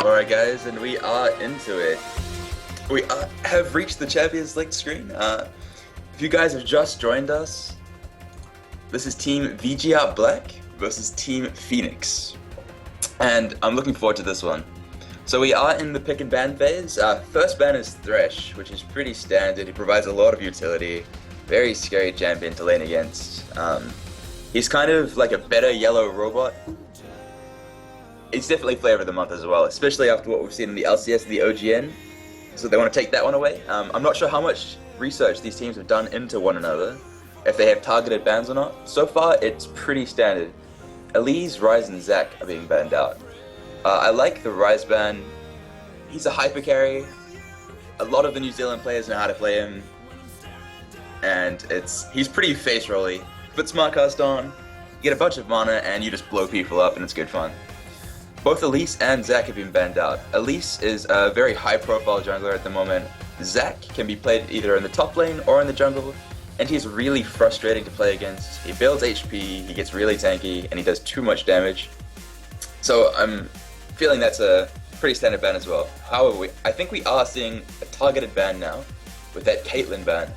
Alright guys, and we are into it. We have reached the Champions League screen. If you guys have just joined us, this is Team VGR.Black versus Team Phoenix. And I'm looking forward to this one. So we are in the pick and ban phase. First ban is Thresh, which is pretty standard. He provides a lot of utility. Very scary champion to lane against. He's kind of like a better yellow robot. It's definitely flavor of the month as well, especially after what we've seen in the LCS and the OGN. So they want to take that one away. I'm not sure how much research these teams have done into one another, if they have targeted bans or not. So far, it's pretty standard. Elise, Ryze, and Zac are being banned out. I like the Ryze ban. He's a hyper carry. A lot of the New Zealand players know how to play him, and he's pretty face rolly. Put smart cast on, you get a bunch of mana, and you just blow people up, and it's good fun. Both Elise and Zac have been banned out. Elise is a very high-profile jungler at the moment. Zac can be played either in the top lane or in the jungle, and he's really frustrating to play against. He builds HP, he gets really tanky, and he does too much damage. So I'm feeling that's a pretty standard ban as well. However, I think we are seeing a targeted ban now with that Caitlyn ban.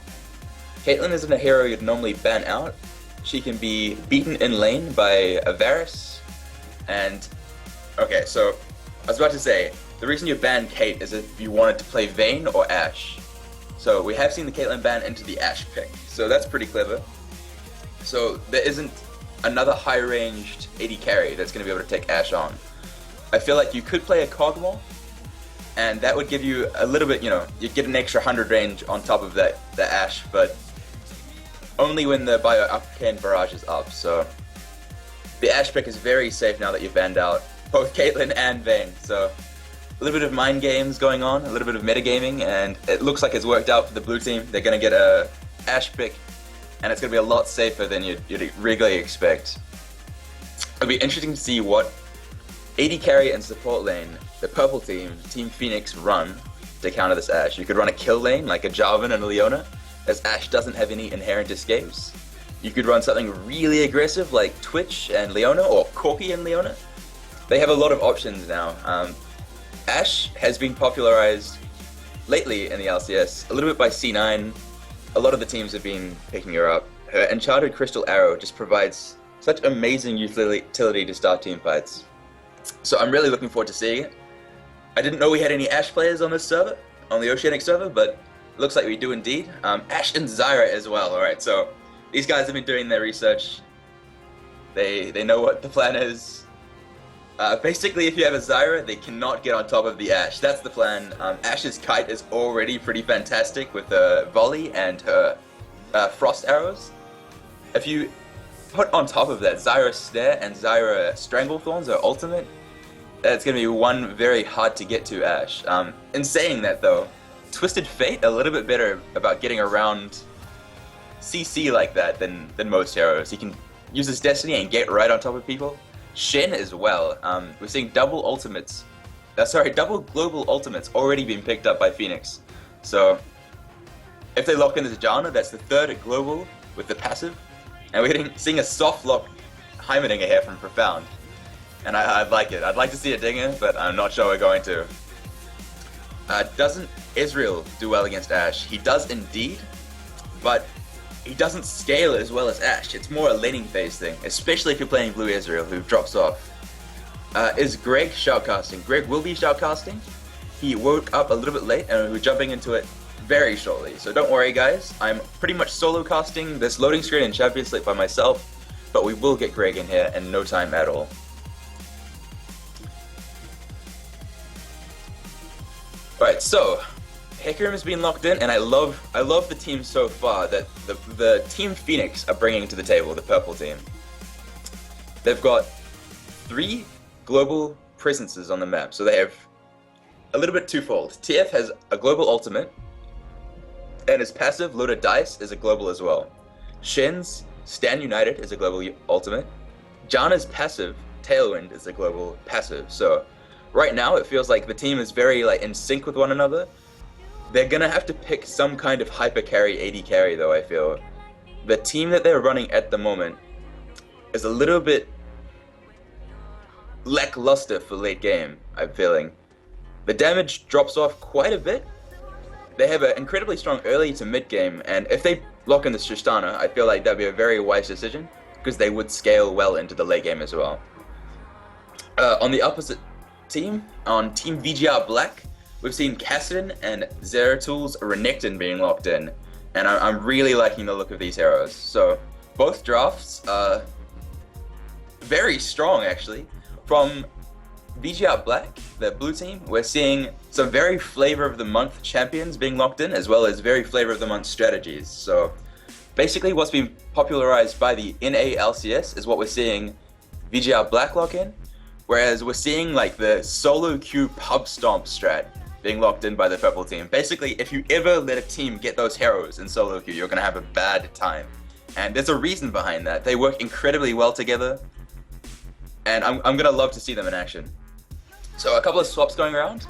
Caitlyn isn't a hero you'd normally ban out. She can be beaten in lane by a Varus, and okay, so I was about to say, the reason you ban Kate is if you wanted to play Vayne or Ashe. So we have seen the Caitlyn ban into the Ashe pick, so that's pretty clever. So there isn't another high-ranged AD carry that's going to be able to take Ashe on. I feel like you could play a Kog'Maw, and that would give you a little bit, you'd get an extra 100 range on top of the Ashe, but only when the Bio Arcane Barrage is up, so the Ashe pick is very safe now that you've banned out both Caitlyn and Vayne. So a little bit of mind games going on, a little bit of metagaming, and it looks like it's worked out for the blue team. They're going to get a Ashe pick, and it's going to be a lot safer than you'd regularly expect. It'll be interesting to see what AD carry and support lane the purple team, Team Phoenix, run to counter this Ashe. You could run a kill lane like a Jarvan and a Leona, as Ashe doesn't have any inherent escapes. You could run something really aggressive like Twitch and Leona, or Corki and Leona. They have a lot of options now. Ashe has been popularized lately in the LCS, a little bit by C9. A lot of the teams have been picking her up. Her Enchanted Crystal Arrow just provides such amazing utility to start team fights. So I'm really looking forward to seeing it. I didn't know we had any Ashe players on this server, on the Oceanic server, but it looks like we do indeed. Ashe and Zyra as well, alright, so these guys have been doing their research. They know what the plan is. Basically, if you have a Zyra, they cannot get on top of the Ashe. That's the plan. Ashe's kite is already pretty fantastic with the volley and her frost arrows. If you put on top of that Zyra Snare and Zyra Stranglethorns, her ultimate, that's going to be one very hard to get to Ashe. In saying that though, Twisted Fate a little bit better about getting around CC like that than most heroes. He can use his Destiny and get right on top of people. Shen as well. We're seeing double global ultimates already being picked up by Phoenix. So if they lock into Janna, that's the third global with the passive. And we're seeing a soft lock Heimerdinger here from Profound. And I'd like it. I'd like to see a Dinger, but I'm not sure we're going to. Doesn't Ezreal do well against Ashe? He does indeed, but he doesn't scale as well as Ashe. It's more a laning phase thing, especially if you're playing blue Ezreal, who drops off. Is Greg shoutcasting? Greg will be shoutcasting. He woke up a little bit late, and we're jumping into it very shortly. So don't worry, guys. I'm pretty much solo casting this loading screen in Champions League by myself, but we will get Greg in here in no time at all. Alright, so Hecarim has been locked in, and I love the team so far that the Team Phoenix are bringing to the table, the purple team. They've got 3 global presences on the map, so they have a little bit twofold. TF has a global ultimate, and his passive, Loaded Dice, is a global as well. Shen's Stand United is a global ultimate. Janna's passive, Tailwind, is a global passive. So right now it feels like the team is very in sync with one another. They're gonna have to pick some kind of hyper carry, AD carry though, I feel. The team that they're running at the moment is a little bit lackluster for late game, I'm feeling. the damage drops off quite a bit. They have an incredibly strong early to mid game, and if they lock in this Tristana, I feel like that'd be a very wise decision, because they would scale well into the late game as well. On the opposite team, on Team VGR.Black, we've seen Kassadin and Zeratul Renekton being locked in, and I'm really liking the look of these heroes. So both drafts are very strong, actually. From VGR.Black, the blue team, we're seeing some very flavor of the month champions being locked in, as well as very flavor of the month strategies. So basically what's been popularized by the NALCS is what we're seeing VGR.Black lock in, whereas we're seeing like the solo queue pub stomp strat being locked in by the purple team. Basically, if you ever let a team get those heroes in solo queue, you're gonna have a bad time. And there's a reason behind that. They work incredibly well together, and I'm gonna love to see them in action. So a couple of swaps going around.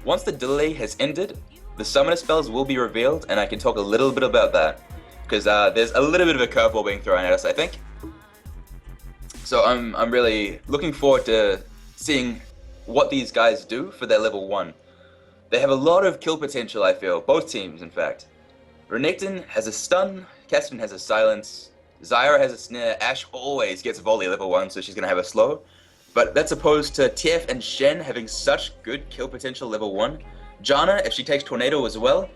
Once the delay has ended, the summoner spells will be revealed, and I can talk a little bit about that, because there's a little bit of a curveball being thrown at us, I think. So I'm really looking forward to seeing what these guys do for their level 1. They have a lot of kill potential, I feel, both teams in fact. Renekton has a stun, Kassadin has a silence, Zyra has a snare, Ashe always gets volley level 1, so she's going to have a slow. But that's opposed to TF and Shen having such good kill potential level 1. Janna, if she takes Tornado as well,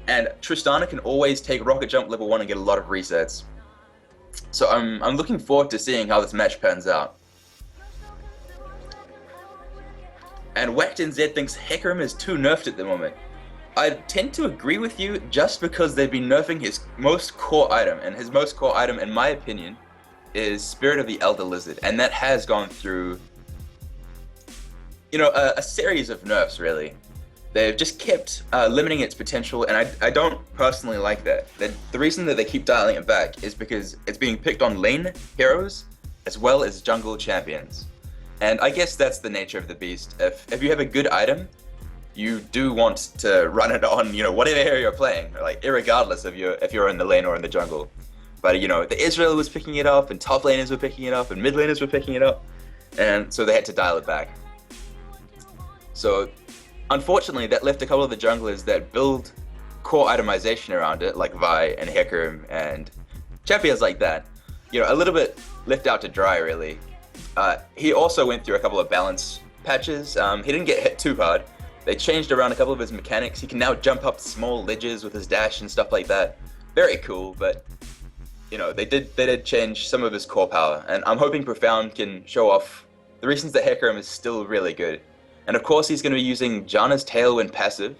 and Tristana can always take Rocket Jump level 1 and get a lot of resets. So I'm looking forward to seeing how this match pans out. And WhackedNZ thinks Hecarim is too nerfed at the moment. I tend to agree with you just because they've been nerfing his most core item, and his most core item, in my opinion, is Spirit of the Elder Lizard, and that has gone through, you know, a series of nerfs, really. They've just kept limiting its potential, and I don't personally like that. The reason that they keep dialing it back is because it's being picked on lane heroes as well as jungle champions. And I guess that's the nature of the beast. If you have a good item, you do want to run it on, you know, whatever area you're playing, like irregardless of if you're in the lane or in the jungle. But you know, the Israel was picking it up, and top laners were picking it up, and mid laners were picking it up, and so they had to dial it back. So unfortunately, that left a couple of the junglers that build core itemization around it, like Vi and Hecarim and champions like that, you know, a little bit left out to dry, really. He also went through a couple of balance patches. He didn't get hit too hard. They changed around a couple of his mechanics. He can now jump up small ledges with his dash and stuff like that. Very cool, but you know, they did change some of his core power, and I'm hoping Profound can show off the reasons that Hecarim is still really good. And of course, he's going to be using Janna's Tailwind passive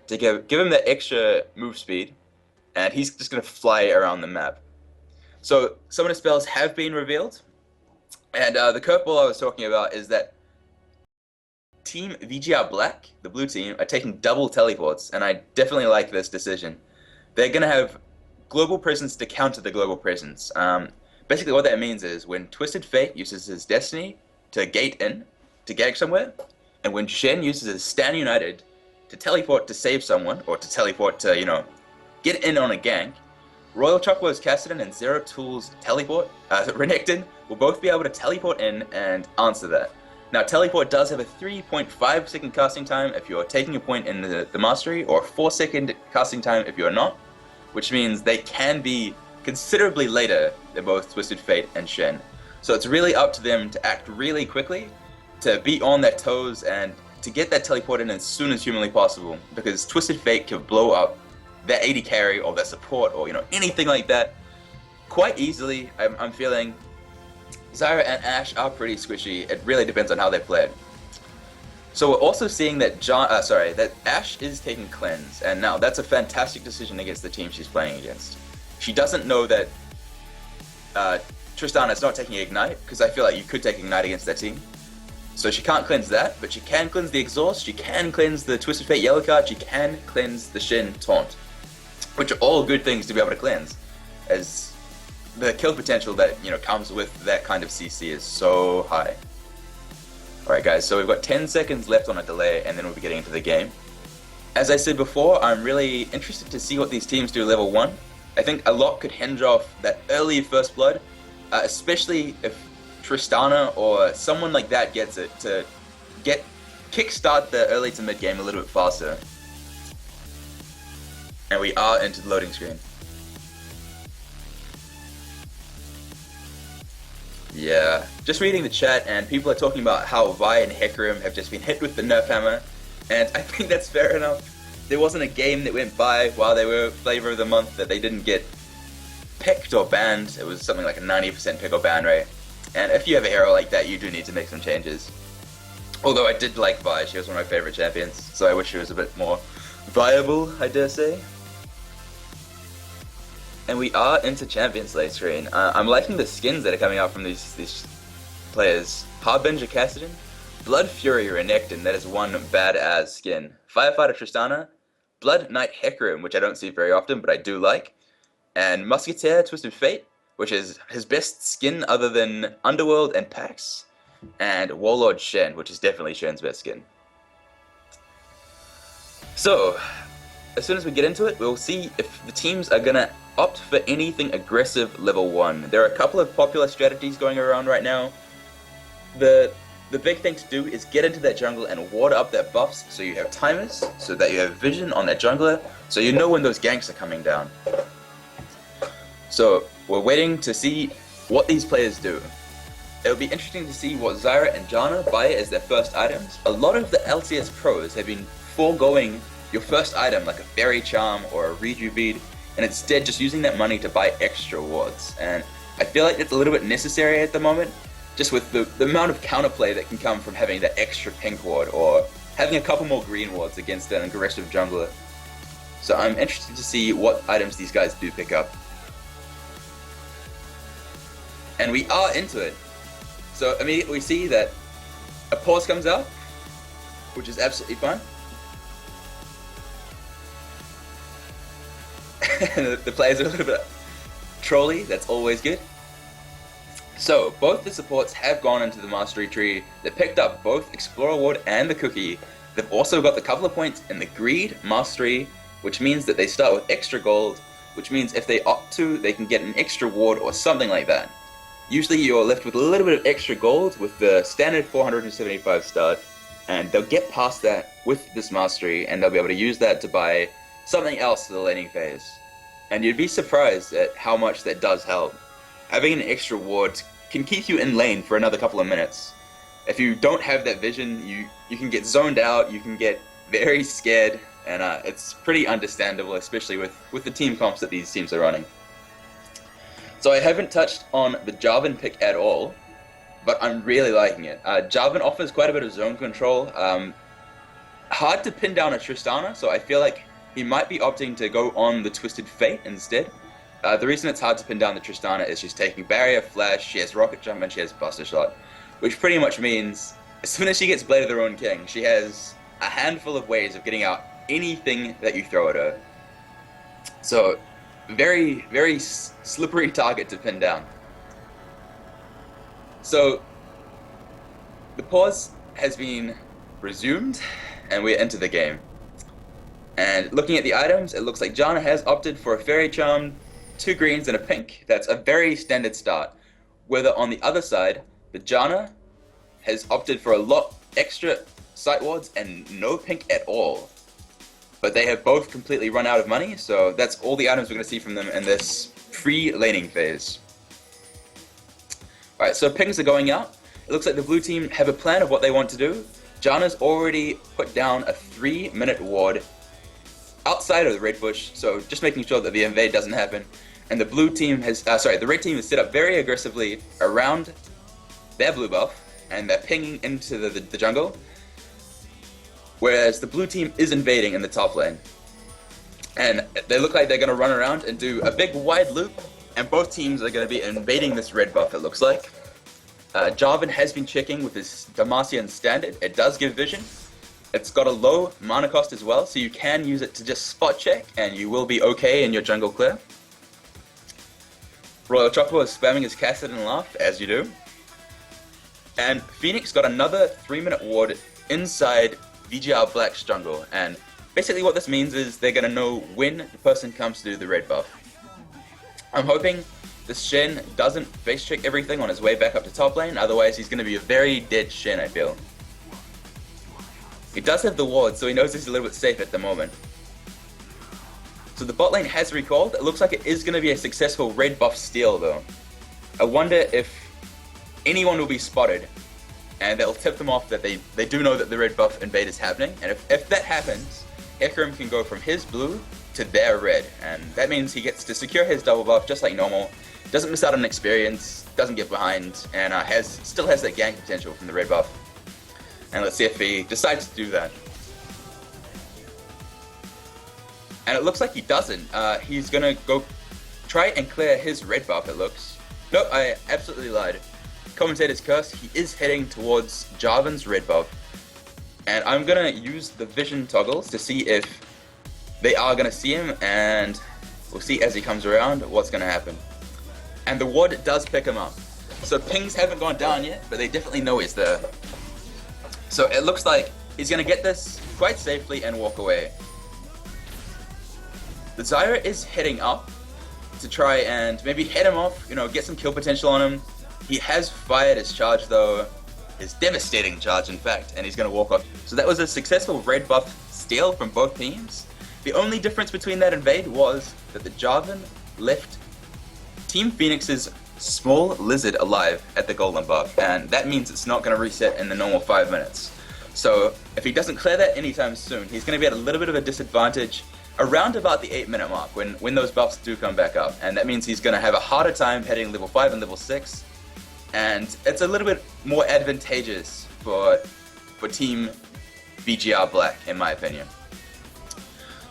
to give him that extra move speed, and he's just going to fly around the map. So some of the spells have been revealed, and the curveball I was talking about is that Team VGR.Black, the blue team, are taking double teleports, and I definitely like this decision. They're going to have global presence to counter the global presence. Basically what that means is when Twisted Fate uses his Destiny to gate in, to gank somewhere, and when Shen uses his Stand United to teleport to save someone, or to teleport to, you know, get in on a gank, Royal Chocolo's Kassadin and Zeratul's teleport, Renekton, will both be able to teleport in and answer that. Now, teleport does have a 3.5 second casting time if you're taking a point in the mastery, or a 4 second casting time if you're not, which means they can be considerably later than both Twisted Fate and Shen. So it's really up to them to act really quickly, to be on their toes, and to get that teleport in as soon as humanly possible, because Twisted Fate can blow up their AD carry or their support or, you know, anything like that quite easily. I'm feeling Zyra and Ashe are pretty squishy. It really depends on how they play it. So we're also seeing that that Ashe is taking cleanse, and now that's a fantastic decision against the team she's playing against. She doesn't know that Tristana is not taking ignite, because I feel like you could take ignite against that team. So she can't cleanse that, but she can cleanse the exhaust, she can cleanse the Twisted Fate yellow card, she can cleanse the Shen taunt, which are all good things to be able to cleanse, as the kill potential that, you know, comes with that kind of CC is so high. Alright guys, so we've got 10 seconds left on a delay, and then we'll be getting into the game. As I said before, I'm really interested to see what these teams do level 1. I think a lot could hinge off that early first blood, especially if Tristana or someone like that gets it, to get kickstart the early to mid game a little bit faster. And we are into the loading screen. Yeah, just reading the chat, and people are talking about how Vi and Hecarim have just been hit with the nerf hammer, and I think that's fair enough. There wasn't a game that went by while they were Flavor of the Month that they didn't get picked or banned. It was something like a 90% pick or ban rate. And if you have a hero like that, you do need to make some changes. Although I did like Vi, she was one of my favorite champions, so I wish she was a bit more viable, I dare say. And we are into Champions late screen. I'm liking the skins that are coming out from these players. Harbinger Cassidon, Blood Fury Renekton, that is one badass skin. Firefighter Tristana, Blood Knight Hecarim, which I don't see very often, but I do like. And Musketeer Twisted Fate, which is his best skin other than Underworld and Pax. And Warlord Shen, which is definitely Shen's best skin. So, as soon as we get into it, we'll see if the teams are gonna opt for anything aggressive level 1. There are a couple of popular strategies going around right now. The big thing to do is get into that jungle and water up their buffs so you have timers, so that you have vision on that jungler, so you know when those ganks are coming down. So we're waiting to see what these players do. It'll be interesting to see what Zyra and Janna buy as their first items. A lot of the LCS pros have been foregoing your first item like a Fairy Charm or a Reju Bead, and instead just using that money to buy extra wards. And I feel like it's a little bit necessary at the moment, just with the amount of counterplay that can come from having that extra pink ward or having a couple more green wards against an aggressive jungler. So I'm interested to see what items these guys do pick up. And we are into it. So immediately we see that a pause comes out, which is absolutely fine. The players are a little bit trolly, that's always good. So, both the supports have gone into the Mastery Tree. They picked up both Explorer Ward and the Cookie. They've also got the couple of points in the Greed Mastery, which means that they start with extra gold, which means if they opt to, they can get an extra ward or something like that. Usually you're left with a little bit of extra gold with the standard 475 start, and they'll get past that with this Mastery, and they'll be able to use that to buy something else for the laning phase. And you'd be surprised at how much that does help. Having an extra ward can keep you in lane for another couple of minutes. If you don't have that vision, you can get zoned out, you can get very scared, and it's pretty understandable, especially with the team comps that these teams are running. So I haven't touched on the Jarvan pick at all, but I'm really liking it. Jarvan offers quite a bit of zone control. Hard to pin down a Tristana, so I feel like he might be opting to go on the Twisted Fate instead. The reason it's hard to pin down the Tristana is she's taking Barrier, Flash, she has Rocket Jump, and she has Buster Shot. Which pretty much means, as soon as she gets Blade of the Ruined King, she has a handful of ways of getting out anything that you throw at her. So, very, very slippery target to pin down. So, the pause has been resumed, and we're into the game. And looking at the items, it looks like Janna has opted for a Fairy Charm, 2 greens and a pink. That's a very standard start. Whether on the other side, the Janna has opted for a lot extra sight wards and no pink at all. But they have both completely run out of money, so that's all the items we're going to see from them in this free laning phase. Alright, so pings are going out. It looks like the blue team have a plan of what they want to do. Janna's already put down a 3-minute ward outside of the red bush, so just making sure that the invade doesn't happen. And the blue team has, the red team has set up very aggressively around their blue buff, and they're pinging into the jungle. Whereas the blue team is invading in the top lane. And they look like they're going to run around and do a big wide loop, and both teams are going to be invading this red buff, it looks like. Jarvan has been checking with his Demacian standard. It does give vision. It's got a low mana cost as well, so you can use it to just spot check, and you will be okay in your jungle clear. Royal Chocobo is spamming his Cassidon Laugh, as you do. And Phoenix got another 3-minute ward inside VGR.Black's jungle, and basically what this means is they're going to know when the person comes to do the red buff. I'm hoping this Shen doesn't face check everything on his way back up to top lane, otherwise he's going to be a very dead Shen, I feel. He does have the ward, so he knows he's a little bit safe at the moment. So the bot lane has recalled. It looks like it is going to be a successful red buff steal though. I wonder if anyone will be spotted and that'll tip them off that they do know that the red buff invade is happening. And if that happens, Hecarim can go from his blue to their red. And that means he gets to secure his double buff just like normal. Doesn't miss out on experience, doesn't get behind, and still has that gank potential from the red buff. And let's see if he decides to do that. And it looks like he doesn't. He's gonna go try and clear his red buff, it looks. Nope, I absolutely lied. Commentator's curse, he is heading towards Jarvan's red buff. And I'm gonna use the vision toggles to see if they are gonna see him, and we'll see as he comes around what's gonna happen. And the ward does pick him up. So pings haven't gone down yet, but they definitely know he's there. So it looks like he's gonna get this quite safely and walk away. The Zyra is heading up to try and maybe head him off, get some kill potential on him. He has fired his charge though, his devastating charge in fact, and he's going to walk off. So that was a successful red buff steal from both teams. The only difference between that invade was that the Jarvan left Team Phoenix's small lizard alive at the golden buff, and that means it's not going to reset in the normal 5 minutes. So if he doesn't clear that anytime soon, he's going to be at a little bit of a disadvantage around about the 8-minute mark when those buffs do come back up, and that means he's going to have a harder time hitting level 5 and level 6, and it's a little bit more advantageous for Team VGR.Black in my opinion.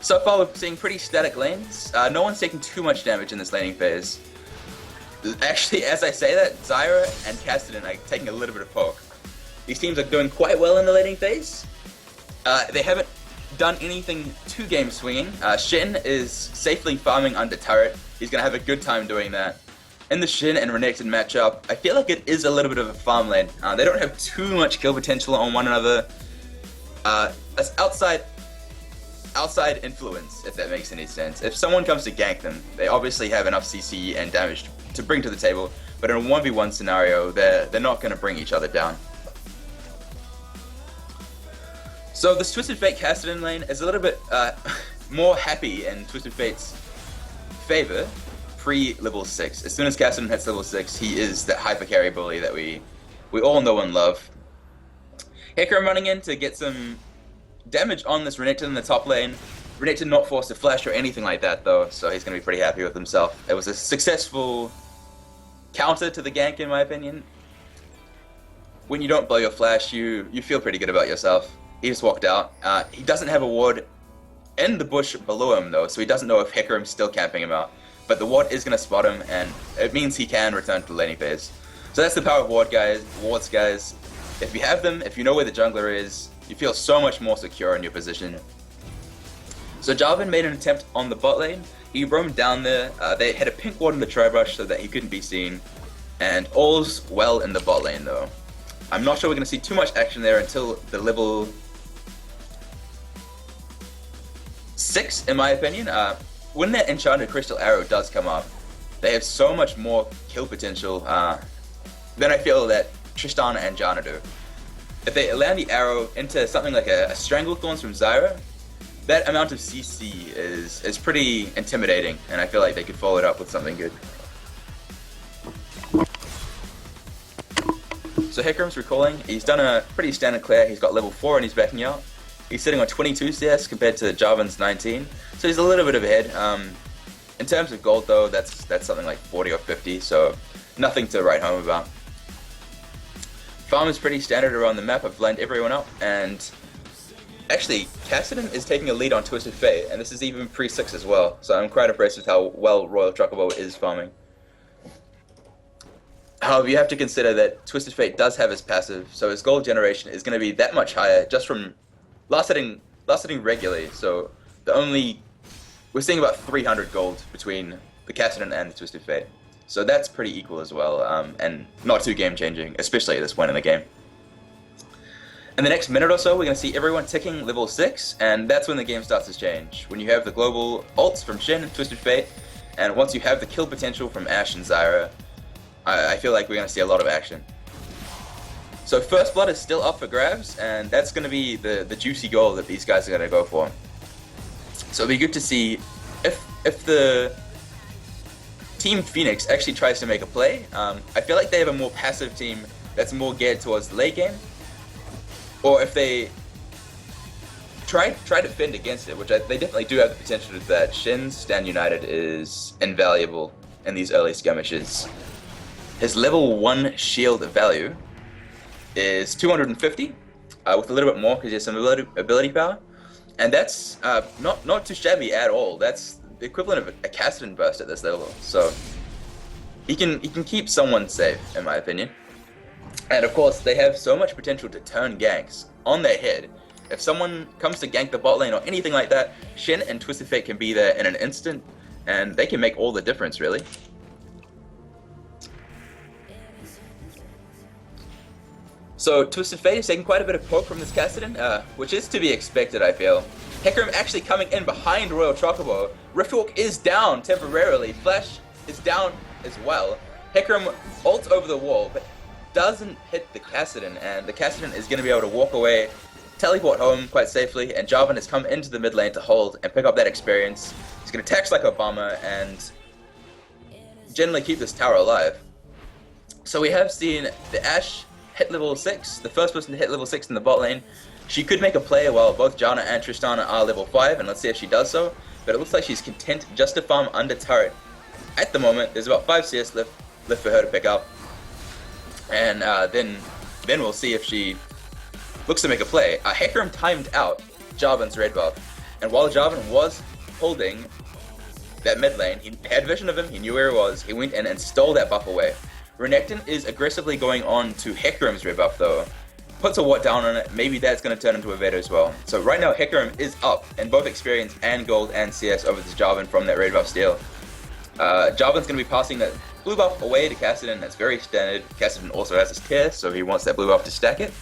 So far we're seeing pretty static lanes. No one's taking too much damage in this laning phase. Actually, as I say that, Zyra and Cassidy are taking a little bit of poke. These teams are doing quite well in the laning phase. They haven't done anything too game swinging. Shin is safely farming under turret. He's going to have a good time doing that. In the Shin and Renekton matchup, I feel like it is a little bit of a farm lane. They don't have too much kill potential on one another. That's outside influence, if that makes any sense. If someone comes to gank them, they obviously have enough CC and damage to bring to the table, but in a 1v1 scenario, they're not going to bring each other down. So this Twisted Fate Cassidy lane is a little bit more happy in Twisted Fate's favor pre-level 6. As soon as Cassidy hits level 6, he is that hyper carry bully that we all know and love. Hecarim running in to get some damage on this Renekton in the top lane. Renekton not forced to flash or anything like that though, so he's going to be pretty happy with himself. It was a successful counter to the gank in my opinion. When you don't blow your flash, you feel pretty good about yourself. He just walked out. He doesn't have a ward in the bush below him though, so he doesn't know if Hecarim's still camping him out. But the ward is going to spot him, and it means he can return to the laning phase. So that's the power of wards, guys. If you have them, if you know where the jungler is, you feel so much more secure in your position. So Jarvan made an attempt on the bot lane. He roamed down there. They had a pink ward in the tri-brush so that he couldn't be seen. And all's well in the bot lane though. I'm not sure we're going to see too much action there until the level 6 in my opinion. When that enchanted crystal arrow does come up, they have so much more kill potential than I feel that Tristana and Janna do. If they land the arrow into something like a Stranglethorns from Zyra, that amount of CC is pretty intimidating, and I feel like they could follow it up with something good. So Hecarim's recalling. He's done a pretty standard clear. He's got level 4 and he's backing out. He's sitting on 22 CS compared to Jarvan's 19, so he's a little bit of ahead. In terms of gold though, that's something like 40 or 50, so nothing to write home about. Farm is pretty standard around the map. I've lined everyone up, and actually Cassidy is taking a lead on Twisted Fate, and this is even pre-6 as well, so I'm quite impressed with how well Royal Chocobo is farming. However, you have to consider that Twisted Fate does have his passive, so his gold generation is going to be that much higher just from last hitting regularly. So we're seeing about 300 gold between the Cassidy and the Twisted Fate. So that's pretty equal as well, and not too game changing, especially at this point in the game. In the next minute or so, we're going to see everyone ticking level 6, and that's when the game starts to change. When you have the global ults from Shin and Twisted Fate, and once you have the kill potential from Ashe and Zyra, I feel like we're going to see a lot of action. So first blood is still up for grabs, and that's going to be the juicy goal that these guys are going to go for. So it'll be good to see if the Team Phoenix actually tries to make a play. I feel like they have a more passive team that's more geared towards the late game, or if they try to fend against it, which they definitely do have the potential to do that. Shin's Stand United is invaluable in these early skirmishes. His level 1 shield value is 250, with a little bit more because he has some ability power, and that's not too shabby at all. That's the equivalent of a Cassidon burst at this level, so he can keep someone safe, in my opinion. And of course, they have so much potential to turn ganks on their head. If someone comes to gank the bot lane or anything like that, Shin and Twisted Fate can be there in an instant, and they can make all the difference, really. So Twisted Fate is taking quite a bit of poke from this Cassidon, which is to be expected, I feel. Hecarim actually coming in behind Royal Chocobo. Riftwalk is down temporarily. Flash is down as well. Hecarim ults over the wall, but doesn't hit the Cassidon, and the Cassidon is going to be able to walk away, teleport home quite safely, and Jarvan has come into the mid lane to hold and pick up that experience. He's going to tax like Obama and generally keep this tower alive. So we have seen the Ashe hit level 6, the first person to hit level 6 in the bot lane. She could make a play while both Janna and Tristana are level 5, and let's see if she does so. But it looks like she's content just to farm under turret. At the moment, there's about 5 CS left for her to pick up. And then we'll see if she looks to make a play. Hecarim timed out Jarvan's red buff, and while Jarvan was holding that mid lane, he had vision of him, he knew where he was, he went in and stole that buff away. Renekton is aggressively going on to Hecarim's red buff though. Puts a ward down on it, maybe that's going to turn into a Veto as well. So right now Hecarim is up in both experience and gold and CS over this Jarvan from that red buff steal. Jarvan's going to be passing that blue buff away to Cassidon, that's very standard. Cassidon also has his tier, so he wants that blue buff to stack it.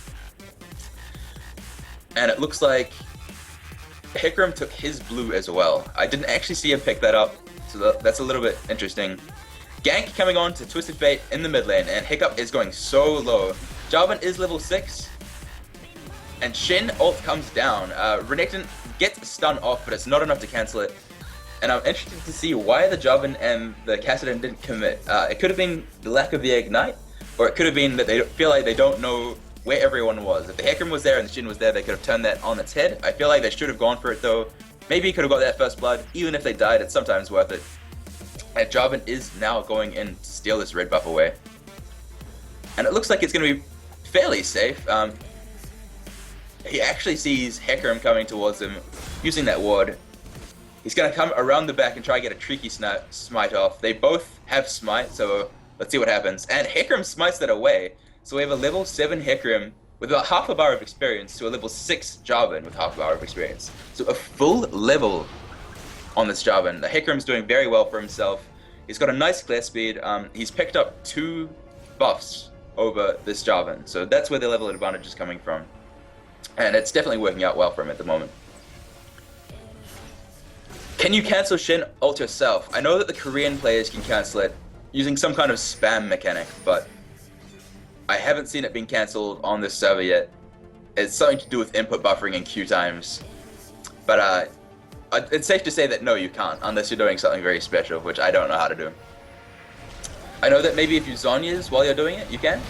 And it looks like Hecarim took his blue as well. I didn't actually see him pick that up, so that's a little bit interesting. Gank coming on to Twisted Fate in the mid lane, and Hiccup is going so low. Jarvan is level 6, and Shin ult comes down. Renekton gets a stun off, but it's not enough to cancel it. And I'm interested to see why the Jarvan and the Cassidon didn't commit. It could have been the lack of the Ignite, or it could have been that they feel like they don't know where everyone was. If the Hecarim was there and the Shin was there, they could have turned that on its head. I feel like they should have gone for it though. Maybe he could have got that first blood. Even if they died, it's sometimes worth it. And Jarvan is now going in to steal this red buff away. And it looks like it's going to be fairly safe. He actually sees Hecarim coming towards him, using that ward. He's going to come around the back and try to get a tricky smite off. They both have smite, so let's see what happens. And Hecarim smites that away. So we have a level 7 Hecarim with about half a bar of experience to a level 6 Jarvan with half a bar of experience. So a full level on this Jarvan. The Hecarim's doing very well for himself. He's got a nice clear speed. He's picked up 2 buffs over this Jarvan. So that's where the level advantage is coming from. And it's definitely working out well for him at the moment. Can you cancel Shin ult yourself? I know that the Korean players can cancel it using some kind of spam mechanic, but I haven't seen it being cancelled on this server yet. It's something to do with input buffering and queue times. But it's safe to say that no, you can't, unless you're doing something very special, which I don't know how to do. I know that maybe if you Zhonya's while you're doing it, you can.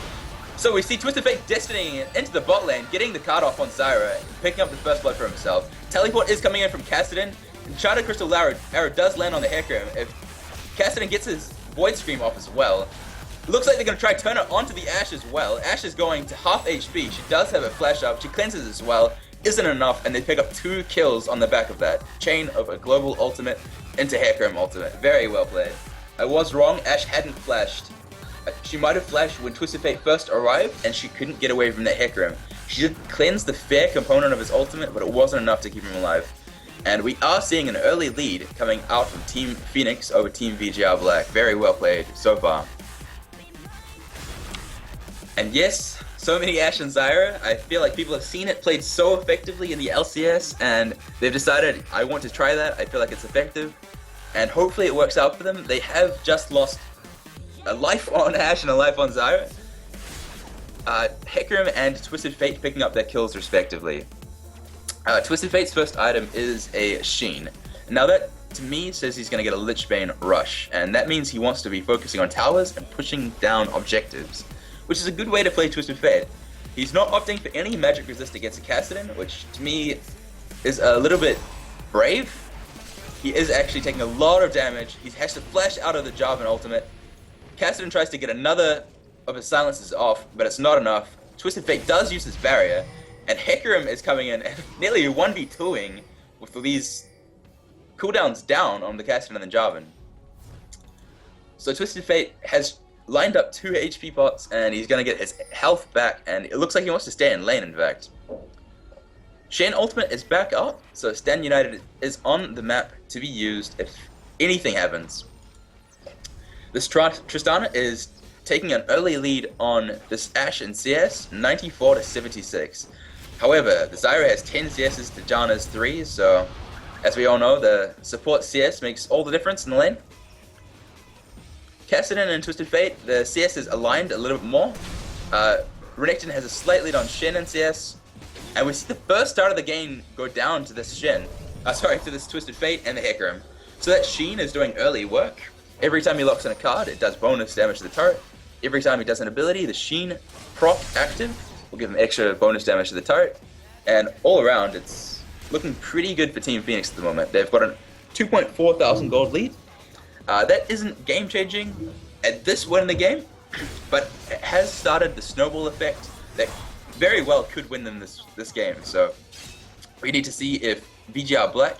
So we see Twisted Fate destinying it into the bot lane, getting the card off on Zyra, picking up the first blood for himself. Teleport is coming in from Cassidon, and Shadow Crystal Arrow does land on the Hecarim. If Cassidon gets his Void Scream off as well, looks like they're going to try turn it onto the Ashe as well. Ashe is going to half HP. She does have a flash up. She cleanses as well. Isn't enough, and they pick up 2 kills on the back of that. Chain of a global ultimate into Hecarim ultimate. Very well played. I was wrong. Ashe hadn't flashed. She might have flashed when Twisted Fate first arrived, and she couldn't get away from the Hecarim. She did cleanse the fair component of his ultimate, but it wasn't enough to keep him alive. And we are seeing an early lead coming out from Team Phoenix over Team VGR.Black. Very well played so far. And yes, so many Ashe and Zyra. I feel like people have seen it played so effectively in the LCS, and they've decided, I want to try that. I feel like it's effective, and hopefully it works out for them. They have just lost a life on Ashe and a life on Zyra. Hecarim and Twisted Fate picking up their kills respectively. Twisted Fate's first item is a Sheen. Now that, to me, says he's going to get a Lichbane rush, and that means he wants to be focusing on towers and pushing down objectives, which is a good way to play Twisted Fate. He's not opting for any magic resist against a Kassadin, which to me is a little bit brave. He is actually taking a lot of damage. He has to flash out of the Jarvan ultimate. Kassadin tries to get another of his silences off, but it's not enough. Twisted Fate does use his barrier, and Hecarim is coming in and nearly 1v2ing with these cooldowns down on the Kassadin and the Jarvan. So Twisted Fate has lined up 2 HP pots, and he's going to get his health back, and it looks like he wants to stay in lane, in fact. Shen ultimate is back up, so Stand United is on the map to be used if anything happens. This Tristana is taking an early lead on this Ashe in CS, 94 to 76. However, the Zyra has 10 CSs to Janna's 3, so as we all know, the support CS makes all the difference in the lane. Kassadin and Twisted Fate, the CS is aligned a little bit more. Renekton has a slight lead on Shen in CS, and we see the first start of the game go down to this to this Twisted Fate and the Hecarim. So that Sheen is doing early work. Every time he locks in a card, it does bonus damage to the turret. Every time he does an ability, the Sheen proc active will give him extra bonus damage to the turret. And all around, it's looking pretty good for Team Phoenix at the moment. They've got a 2.4 thousand gold lead. That isn't game-changing at this point in the game, but it has started the snowball effect that very well could win them this game. So we need to see if VGR.Black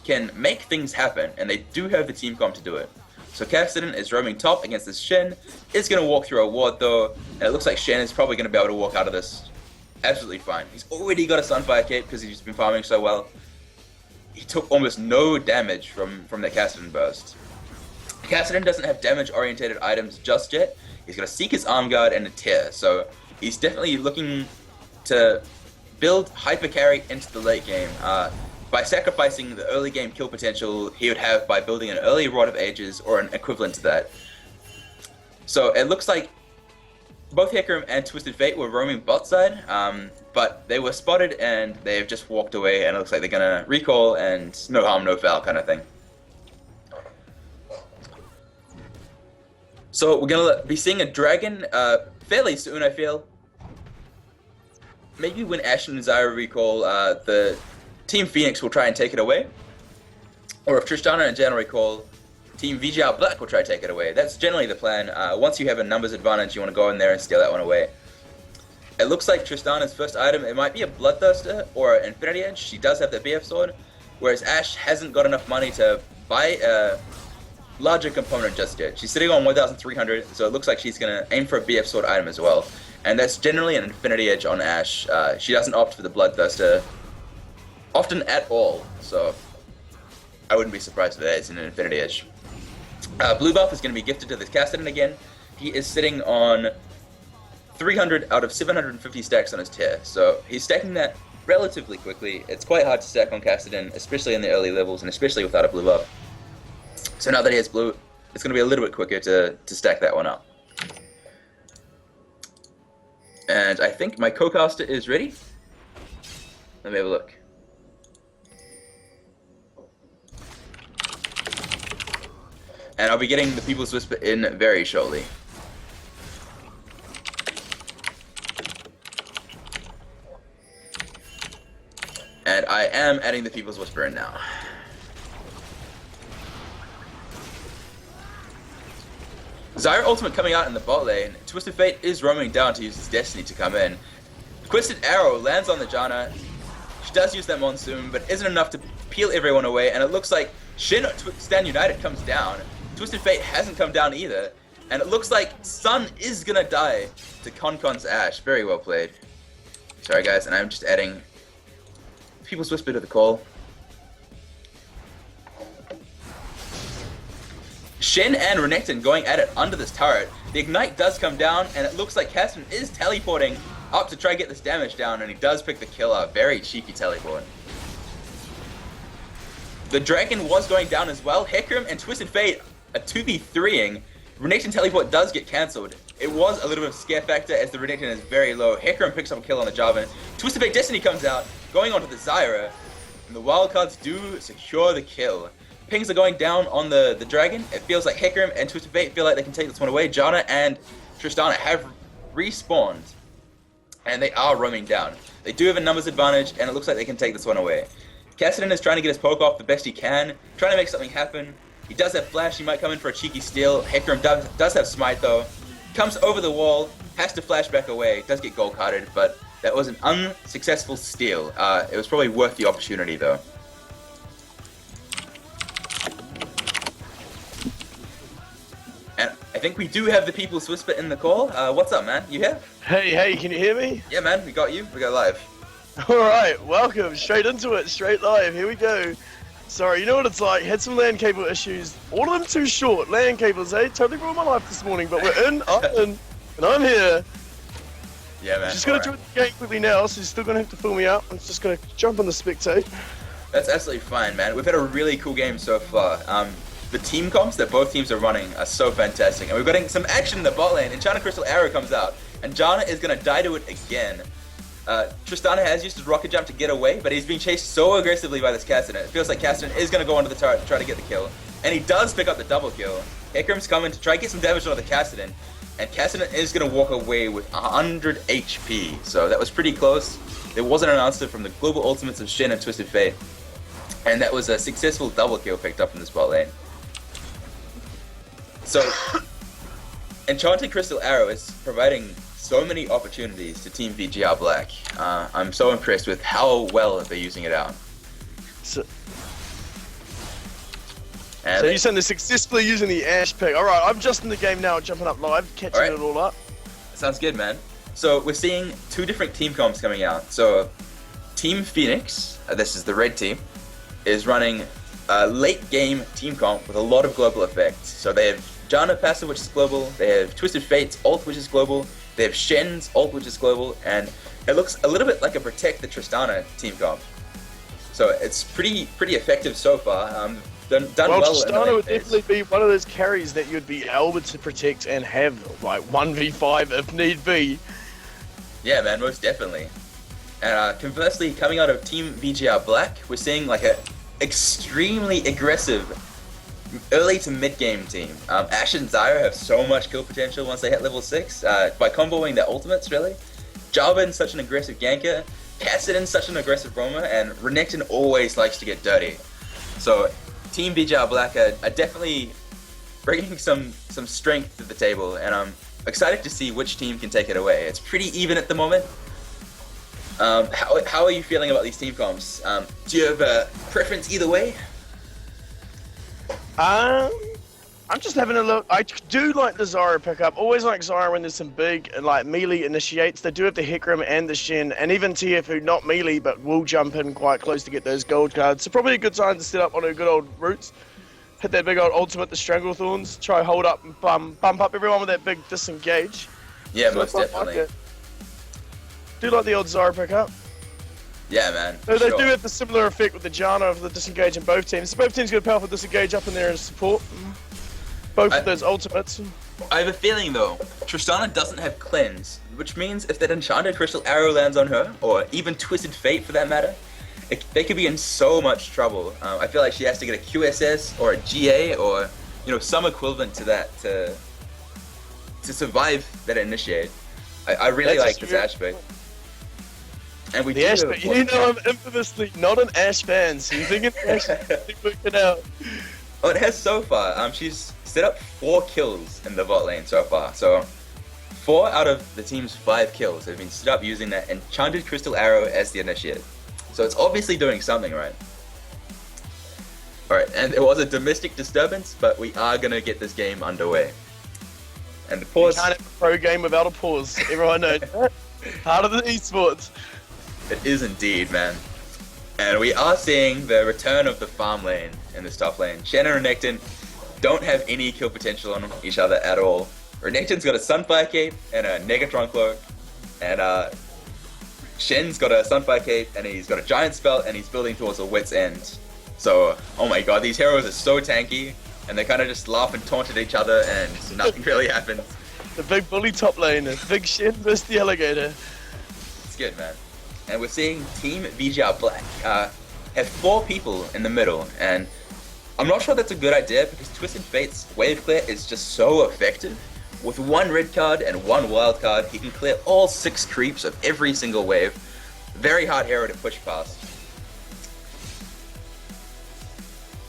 can make things happen, and they do have the team comp to do it. So Kassadin is roaming top against this Shen, is going to walk through a ward though, and it looks like Shen is probably going to be able to walk out of this absolutely fine. He's already got a Sunfire cape because he's been farming so well. He took almost no damage from that Kassadin burst. Kassadin doesn't have damage-orientated items just yet. He's going to seek his arm guard and a tear, so he's definitely looking to build hyper carry into the late game by sacrificing the early game kill potential he would have by building an early Rod of Ages or an equivalent to that. So it looks like both Hecarim and Twisted Fate were roaming bot side, but they were spotted and they've just walked away, and it looks like they're going to recall and no harm, no foul kind of thing. So we're going to be seeing a dragon fairly soon, I feel. Maybe when Ashe and Zyra recall, the Team Phoenix will try and take it away. Or if Tristana and Janna recall, Team VGR.Black will try to take it away. That's generally the plan. Once you have a numbers advantage, you want to go in there and steal that one away. It looks like Tristana's first item, it might be a Bloodthirster or an Infinity Edge. She does have the BF sword, whereas Ashe hasn't got enough money to buy a larger component just yet. She's sitting on 1,300, so it looks like she's going to aim for a BF sword item as well. And that's generally an Infinity Edge on Ashe. She doesn't opt for the Bloodthirster often at all, so I wouldn't be surprised if that is an Infinity Edge. Blue buff is going to be gifted to this Kassadin again. He is sitting on 300 out of 750 stacks on his tier, so he's stacking that relatively quickly. It's quite hard to stack on Kassadin, especially in the early levels, and especially without a blue buff. So now that he has blue, it's going to be a little bit quicker to stack that one up. And I think my co-caster is ready. Let me have a look. And I'll be getting the People's Whisper in very shortly. And I am adding the People's Whisper in now. Zyra ultimate coming out in the bot lane. Twisted Fate is roaming down to use his Destiny to come in. Twisted Arrow lands on the Janna. She does use that Monsoon, but isn't enough to peel everyone away, and it looks like Shin Stand United comes down. Twisted Fate hasn't come down either, and it looks like Sun is gonna die to Concon's Ashe. Very well played. Sorry guys, and I'm just adding People's Whisper to the call. Shen and Renekton going at it under this turret. The Ignite does come down, and it looks like Kassadin is teleporting up to try to get this damage down, and he does pick the kill up. Very cheeky teleport. The Dragon was going down as well. Hecarim and Twisted Fate are 2v3ing. Renekton teleport does get cancelled. It was a little bit of a scare factor as the Renekton is very low. Hecarim picks up a kill on the Jarvan. Twisted Fate Destiny comes out, going onto the Zyra. And the wildcards do secure the kill. Pings are going down on the dragon. It feels like Hecarim and Twisted Fate feel like they can take this one away. Janna and Tristana have respawned. And they are roaming down. They do have a numbers advantage, and it looks like they can take this one away. Kassadin is trying to get his poke off the best he can, trying to make something happen. He does have flash, he might come in for a cheeky steal. Hecarim does have smite though. Comes over the wall, has to flash back away, does get gold carded, but that was an unsuccessful steal. It was probably worth the opportunity though. And I think we do have the People's Whisper in the call. What's up, man? You here? Hey, can you hear me? Yeah, man, we got you. We go live. Alright, welcome. Straight into it, straight live. Here we go. Sorry, you know what it's like. Had some LAN cable issues. All of them too short. LAN cables, eh? Totally ruined my life this morning, but we're in, I'm in, and I'm here. Yeah, man. Just gonna join the game quickly now, so you're still gonna have to fill me out. I'm just gonna jump on the spectate. That's absolutely fine, man. We've had a really cool game so far. The team comps that both teams are running are so fantastic. And we're getting some action in the bot lane. Enchanted Crystal Arrow comes out. And Janna is going to die to it again. Tristana has used his rocket jump to get away, but he's being chased so aggressively by this Kassadin. It feels like Kassadin is going to go onto the turret to try to get the kill. And he does pick up the double kill. Hecarim's coming to try to get some damage on the Kassadin. And Kassadin is going to walk away with 100 HP. So that was pretty close. There wasn't an answer from the global ultimates of Shen and Twisted Fate. And that was a successful double kill picked up in this bot lane. So, Enchanted Crystal Arrow is providing so many opportunities to Team VGR.Black. I'm so impressed with how well they're using it out. So you're saying they're successfully using the Ash pick. Alright, I'm just in the game now, jumping up live, catching it all up. Sounds good, man. So we're seeing two different team comps coming out. So Team Phoenix, this is the red team, is running a late game team comp with a lot of global effects. So they have Janna passive, which is global, they have Twisted Fate's ult, which is global, they have Shen's ult, which is global, and it looks a little bit like a Protect the Tristana team comp. So it's pretty effective so far. Done well. Tristana would definitely be one of those carries that you'd be able to protect and have like 1v5 if need be. Yeah, man, most definitely. And conversely, coming out of Team VGR.Black, we're seeing like a extremely aggressive early to mid game team. Ashe and Zyra have so much kill potential once they hit level 6 by comboing their ultimates, really. Jarvan's such an aggressive ganker, Kassadin's such an aggressive roamer, and Renekton always likes to get dirty. So Team VGR.Black are definitely bringing some strength to the table, and I'm excited to see which team can take it away. It's pretty even at the moment. How are you feeling about these team comps? Do you have a preference either way? I'm just having a look. I do like the Zyra pickup. Always like Zyra when there's some big like melee initiates. They do have the Hecarim and the Shen, and even TF who not melee but will jump in quite close to get those gold cards. So probably a good time to set up on her good old roots. Hit that big old ultimate, the Stranglethorns. Try hold up and bump up everyone with that big disengage. Yeah, so most definitely. Like do like the old Zyra pickup. Yeah, man. So they do have the similar effect with the Janna of the disengage in both teams. So both teams got a powerful disengage up in there as support. Both of those ultimates. I have a feeling though, Tristana doesn't have cleanse, which means if that Enchanted Crystal Arrow lands on her, or even Twisted Fate for that matter, they could be in so much trouble. I feel like she has to get a QSS or a GA or some equivalent to that to survive that initiate. I really like this Ashe pick. And we Ashe pick. You know I'm infamously not an Ashe fan, so you think Ashe is working out. Oh, it has so far. She's set up 4 kills in the bot lane so far. So 4 out of the team's 5 kills have been set up using that Enchanted Crystal Arrow as the initiate. So it's obviously doing something right. Alright, and there was a domestic disturbance, but we are going to get this game underway. And the pause... You can't have a pro game without a pause. Everyone knows that. Part of the esports. It is indeed, man. And we are seeing the return of the farm lane in this top lane. Shen and Renekton don't have any kill potential on each other at all. Renekton's got a Sunfire Cape and a Negatron Cloak, and Shen's got a Sunfire Cape and he's got a Giant Spell and he's building towards a Wit's End. So, oh my god, these heroes are so tanky. and they kind of just laugh and taunt at each other, and nothing really happens. The big bully top lane, big Shen versus the alligator. It's good, man. And we're seeing Team VGR.Black have 4 people in the middle, and I'm not sure that's a good idea because Twisted Fate's wave clear is just so effective. With 1 red card and 1 wild card, he can clear all 6 creeps of every single wave. Very hard hero to push past.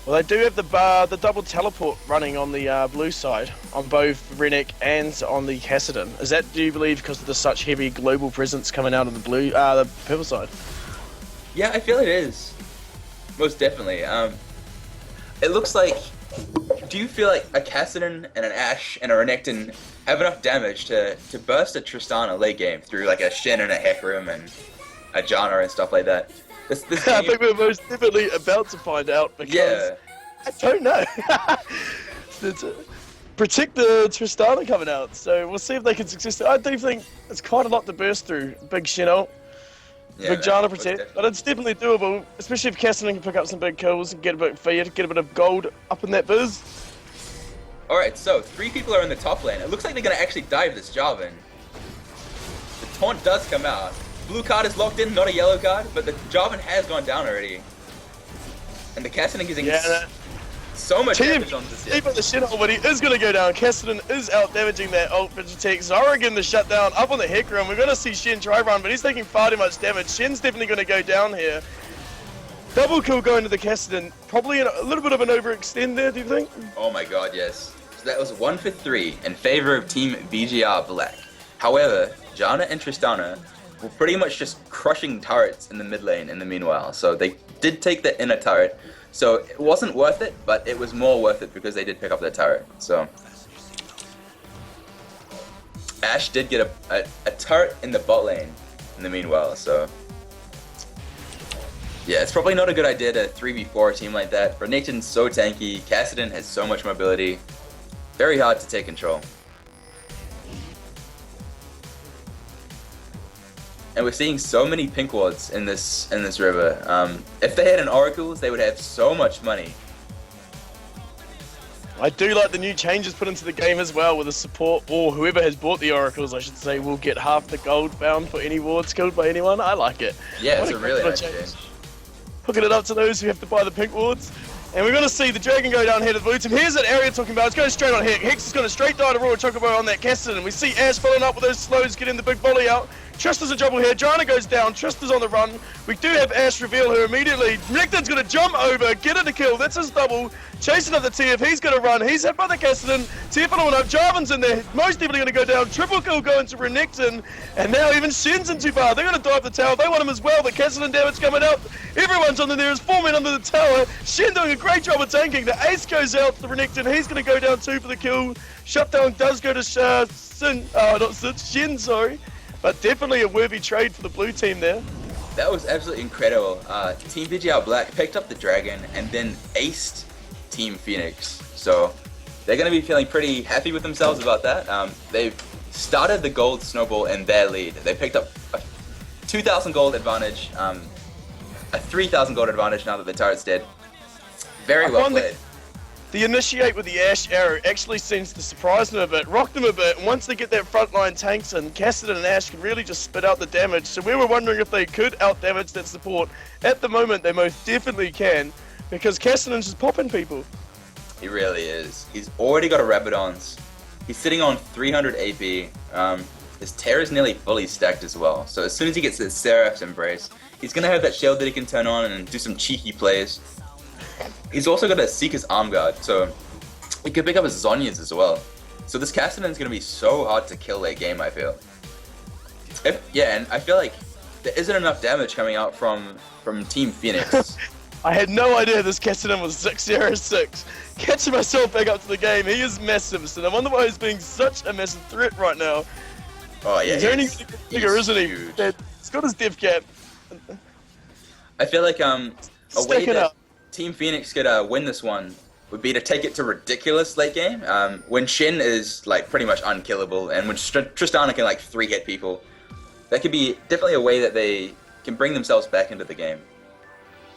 Well, they do have the double teleport running on the blue side, on both Rennick and on the Kassadin. Is that, do you believe, because of the such heavy global presence coming out of the purple side? Yeah, I feel it is. Most definitely. It looks like... Do you feel like a Kassadin and an Ashe and a Renekton have enough damage to burst a Tristana late game through like a Shen and a Hecarim and a Janna and stuff like that? This I game, think we're most definitely about to find out because yeah. I don't know. Protect the Tristana coming out, so we'll see if they can success. I do think it's quite a lot to burst through. Big Shen ult, Yeah, big man, Janna most protect, definitely. but it's definitely doable, especially if Kassadin can pick up some big kills and get a bit of feed, get a bit of gold up in that biz. Alright, so 3 people are in the top lane. It looks like they're going to actually dive this Jarvan. The taunt does come out. Blue card is locked in, not a yellow card, but the Jarvan has gone down already. And the Kassadin is getting so much damage on this. Even the Shen ult, but he is going to go down. Kassadin is out damaging that ult for Tech. Zara getting the shutdown up on the Hecarim. We're going to see Shen try run, but he's taking far too much damage. Shen's definitely going to go down here. Double kill going to the Kassadin. Probably a little bit of an overextend there, do you think? Oh my god, yes. So that was 1 for 3 in favor of Team VGR.Black. However, Janna and Tristana were pretty much just crushing turrets in the mid lane in the meanwhile. So they did take the inner turret. So it wasn't worth it, but it was more worth it because they did pick up that turret. So Ashe did get a turret in the bot lane in the meanwhile. So yeah, it's probably not a good idea to 3v4 a team like that. Renekton's so tanky, Kassadin has so much mobility. Very hard to take control. And we're seeing so many pink wards in this river. If they had an Oracles, they would have so much money. I do like the new changes put into the game as well, with the support, or whoever has bought the Oracles, I should say, will get half the gold found for any wards killed by anyone. I like it. Yeah, What it's a really nice change. change. Hooking it up to those who have to buy the pink wards. And we're going to see the Dragon go down here to the blue team. Here's that area talking about. It's going straight on Hex. Hex is going to straight die to Raw Chocobo on that Kassadin. And we see Ashe following up with those slows, getting the big volley out. Trista's in trouble here. Janna goes down. Trista's on the run. We do have Ashe reveal her immediately. Renekton's going to jump over, get her to kill. That's his double. Chasing up the TF. He's going to run. He's hit by the Kassadin. TF following up. Jarvan's in there. Most definitely going to go down. Triple kill going to Renekton. And now even Shen's in too far. They're going to dive the tower. They want him as well. The Kassadin damage coming out. Everyone's under there. There's 4 men under the tower. Shen doing a great job of tanking. The ace goes out to Renekton. He's going to go down 2 for the kill. Shutdown does go to Shen, sorry. But definitely a worthy trade for the blue team there. That was absolutely incredible. Team VGR.Black picked up the Dragon and then aced Team Phoenix. So they're going to be feeling pretty happy with themselves about that. They've started the gold snowball in their lead. They picked up a 2,000 gold advantage, a 3,000 gold advantage now that the turret's dead. Very well played. The initiate with the Ashe arrow actually seems to surprise them a bit, rock them a bit, and once they get that frontline tanks in, Kassadin and Ashe can really just spit out the damage. So we were wondering if they could out-damage that support. At the moment, they most definitely can, because Kassadin's just popping people. He really is. He's already got a Rabadon's. He's sitting on 300 AP. His Terror is nearly fully stacked as well. So as soon as he gets his Seraph's Embrace, he's going to have that shield that he can turn on and do some cheeky plays. He's also got a Seeker's Arm Guard, so he could pick up his Zhonya's as well. So this Kassadin's going to be so hard to kill late game, I feel. And I feel like there isn't enough damage coming out from Team Phoenix. I had no idea this Kassadin was 606. Catching myself back up to the game, he is massive, so I wonder why he's being such a massive threat right now. Oh yeah, he's only bigger, isn't he? Huge. He's got his dev cap. I feel like a way that up. Team Phoenix could win this one would be to take it to ridiculous late game. When Shen is like pretty much unkillable, and when Tristana can like 3-hit people, that could be definitely a way that they can bring themselves back into the game.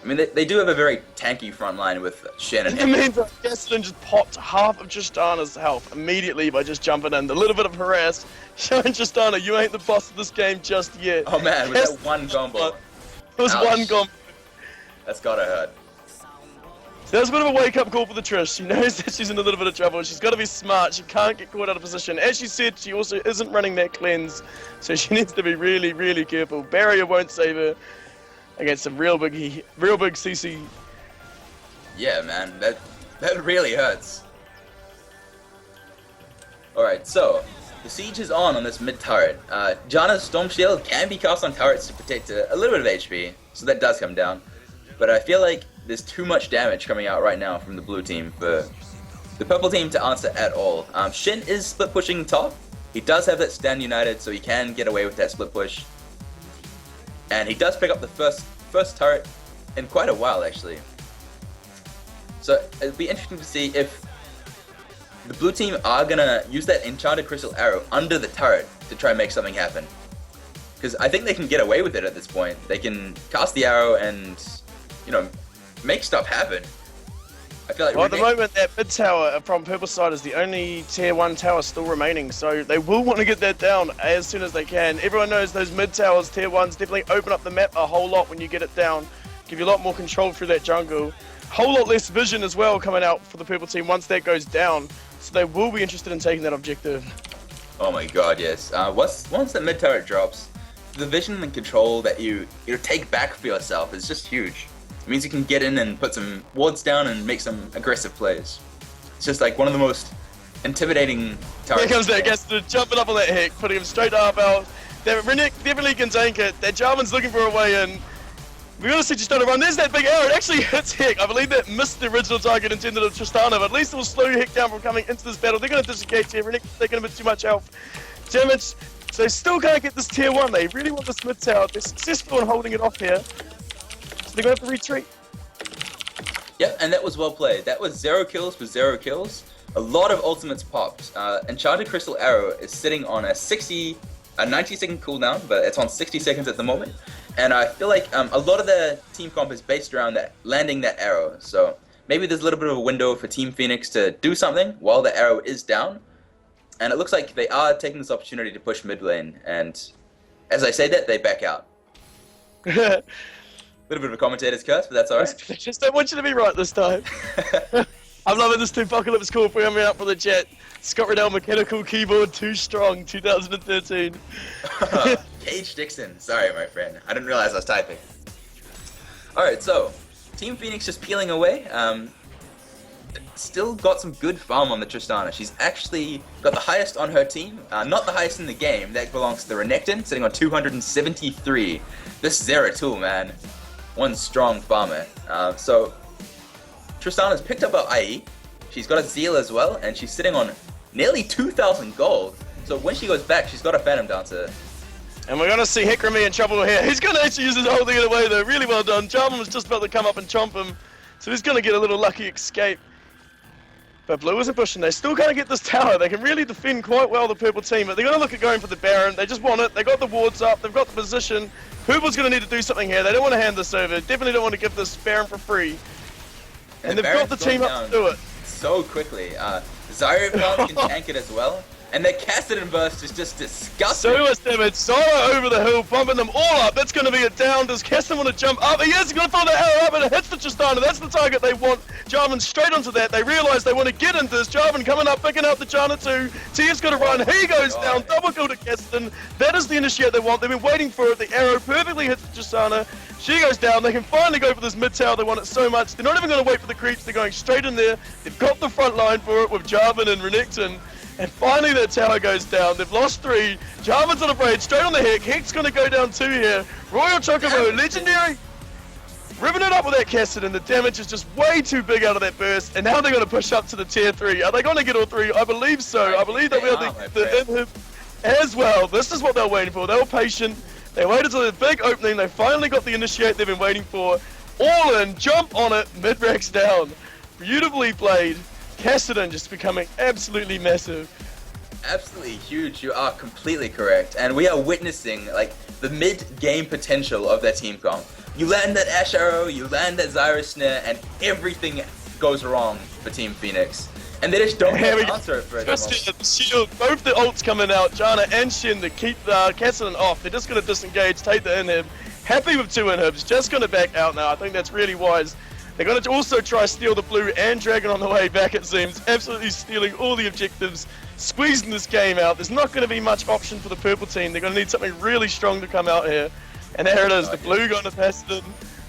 I mean, they do have a very tanky front line with Shen and It means that Gaston just popped half of Tristana's health immediately by just jumping in. A little bit of harass, showing Tristana, you ain't the boss of this game just yet. Oh man, with that one combo. It was one combo. That's gotta hurt. So that was a bit of a wake-up call for the Trish. She knows that she's in a little bit of trouble. She's got to be smart. She can't get caught out of position. As she said, she also isn't running that cleanse, so she needs to be really, really careful. Barrier won't save her against some real big CC. Yeah, man, that really hurts. Alright, so the siege is on this mid turret. Janna's Storm Shield can be cast on turrets to protect a little bit of HP, so that does come down. But I feel like there's too much damage coming out right now from the blue team for the purple team to answer at all. Shin is split pushing top. He does have that stand united, so he can get away with that split push. And he does pick up the first turret in quite a while, actually. So it'll be interesting to see if the blue team are gonna use that enchanted crystal arrow under the turret to try and make something happen. Because I think they can get away with it at this point. They can cast the arrow and, you know, make stuff happen. I feel like well, at the moment, that mid tower from purple side is the only tier 1 tower still remaining, so they will want to get that down as soon as they can. Everyone knows those mid towers, tier 1s, definitely open up the map a whole lot when you get it down. Give you a lot more control through that jungle. Whole lot less vision as well coming out for the purple team once that goes down, so they will be interested in taking that objective. Oh my god, yes. Once that mid turret drops, the vision and control that you take back for yourself is just huge. It means you can get in and put some wards down and make some aggressive plays. It's just like one of the most intimidating turrets. Here comes that Gaston jumping up on that Hick, putting him straight to half health. That Rennick definitely can tank it. That Jarvan's looking for a way in. We're going to see Tristana run. There's that big arrow. It actually hits Hick. I believe that missed the original target intended of Tristana, but at least it will slow Hick down from coming into this battle. They're going to disengage here. Rennick's taking a bit too much health damage. So they still can't get this tier 1. They really want this mid tower. They're successful in holding it off here. They're going to have to retreat. Yeah, and that was well played. That was 0 kills for 0 kills. A lot of ultimates popped. Enchanted Crystal Arrow is sitting on a 90-second cooldown, but it's on 60 seconds at the moment. And I feel like a lot of the team comp is based around that landing that arrow. So maybe there's a little bit of a window for Team Phoenix to do something while the arrow is down. And it looks like they are taking this opportunity to push mid lane. And as I say that, they back out. Little bit of a commentator's curse, but that's alright. I just don't want you to be right this time. I'm loving this Apocalypse call coming out for the chat. Scott Riddell, mechanical keyboard too strong, 2013. Cage Dixon. Sorry, my friend. I didn't realize I was typing. Alright, so Team Phoenix just peeling away. Still got some good farm on the Tristana. She's actually got the highest on her team. Not the highest in the game. That belongs to the Renekton, sitting on 273. This Zeratul, man. One strong farmer. So Tristana's picked up her IE. She's got a Zeal as well, and she's sitting on nearly 2,000 gold. So when she goes back, she's got a Phantom Dancer. And we're going to see Hickramy in trouble here. He's going to actually use his holding it away though. Really well done. Jarvan was just about to come up and chomp him. So he's going to get a little lucky escape. But Blue isn't pushing. They still can't get this tower. They can really defend quite well, the purple team. But they're going to look at going for the Baron. They just want it. They got the wards up. They've got the position. Purple's going to need to do something here. They don't want to hand this over. Definitely don't want to give this Baron for free. And they've got the team up to do it. So quickly. Zyro can tank it as well. And their Cassidon burst is just disgusting. So much damage. Zara over the hill, bumping them all up. That's going to be it down. Does Cassidon want to jump up? He is going to throw the arrow up, and it hits the Tristana. That's the target they want. Jarvan straight onto that. They realise they want to get into this. Jarvan coming up, picking out the Janna too. Tia's going to run. He goes down. Double kill to Cassidon. That is the initiate they want. They've been waiting for it. The arrow perfectly hits the Tristana. She goes down. They can finally go for this mid tower. They want it so much. They're not even going to wait for the creeps. They're going straight in there. They've got the front line for it with Jarvan and Renekton. And finally that tower goes down. They've lost 3. Jarvan's on a braid, straight on the Hick. Hick's going to go down 2 here. Royal Chocobo, legendary. Ripping it up with that Cassidon. The damage is just way too big out of that burst. And now they're going to push up to the tier 3. Are they going to get all 3? I believe so. I believe they'll be able to get the inhib as well. This is what they're waiting for. They were patient. They waited till the big opening. They finally got the initiate they've been waiting for. All in, jump on it, mid-racks down. Beautifully played. Cassidon just becoming absolutely massive. Absolutely huge. You are completely correct. And we are witnessing like the mid-game potential of their team comp. You land that Ash Arrow, you land that Zyra Snare, and everything goes wrong for Team Phoenix. And they just don't have an answer for it anymore. Shield, both the ults coming out, Janna and Shin, to keep Kassadin off. They're just going to disengage, take the inhib. Happy with 2 inhibs, just going to back out now. I think that's really wise. They're going to also try to steal the blue and dragon on the way back, it seems. Absolutely stealing all the objectives, squeezing this game out. There's not going to be much option for the purple team. They're going to need something really strong to come out here. And there it is, the blue going to Kassadin.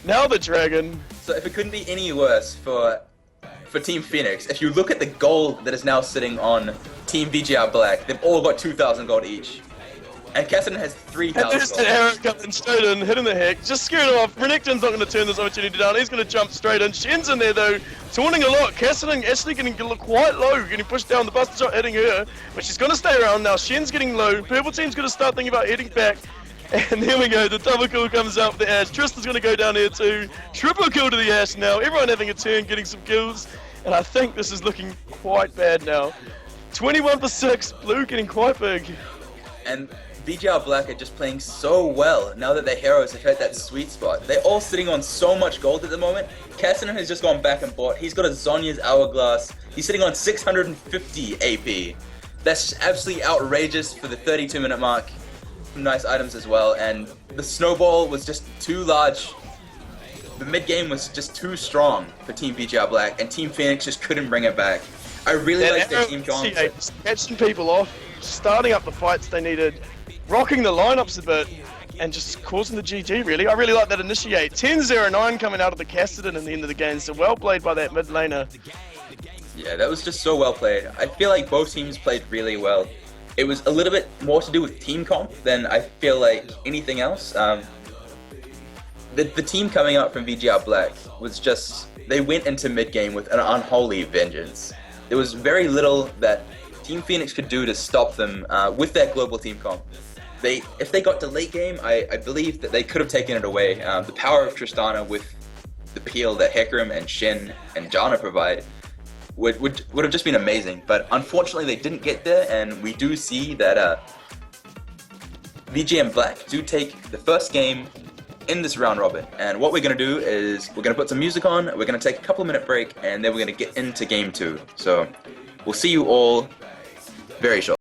Now the dragon. So if it couldn't be any worse for Team Phoenix, if you look at the gold that is now sitting on Team VGR.Black, they've all got 2,000 gold each. And Kassadin has 3,000 gold. And there's an arrow coming straight in, hitting the heck, just scared him off. Renekton's not going to turn this opportunity down, he's going to jump straight in. Shen's in there though, taunting a lot. Kassadin actually getting quite low, getting pushed down, the buster shot hitting her, but she's going to stay around now. Shen's getting low, purple team's going to start thinking about heading back. And there we go, the double kill comes out for the Ashe. Tristan's going to go down here too. Triple kill to the Ashe now, everyone having a turn, getting some kills. And I think this is looking quite bad now. 21 for 6, blue getting quite big. And VGR.Black are just playing so well now that their heroes have hit that sweet spot. They're all sitting on so much gold at the moment. Kassadin has just gone back and bought. He's got a Zhonya's Hourglass. He's sitting on 650 AP. That's absolutely outrageous for the 32-minute mark. Nice items as well. And the snowball was just too large. The mid-game was just too strong for Team VGR.Black, and Team Phoenix just couldn't bring it back. I really like their team concept. Catching people off, starting up the fights they needed, rocking the lineups a bit, and just causing the GG really. I really like that initiate. 10-0-9 coming out of the Kassadin in the end of the game, so well played by that mid laner. Yeah, that was just so well played. I feel like both teams played really well. It was a little bit more to do with team comp than I feel like anything else. The team coming out from VGR.Black was just, they went into mid-game with an unholy vengeance. There was very little that Team Phoenix could do to stop them with that global team comp. If they got to late game, I believe that they could have taken it away. The power of Tristana with the peel that Hecarim and Shen and Janna provide would have just been amazing. But unfortunately they didn't get there, and we do see that VGR.Black do take the first game in this round robin. And what we're going to do is we're going to put some music on, we're going to take a couple of minute break, and then we're going to get into game 2. So we'll see you all very shortly.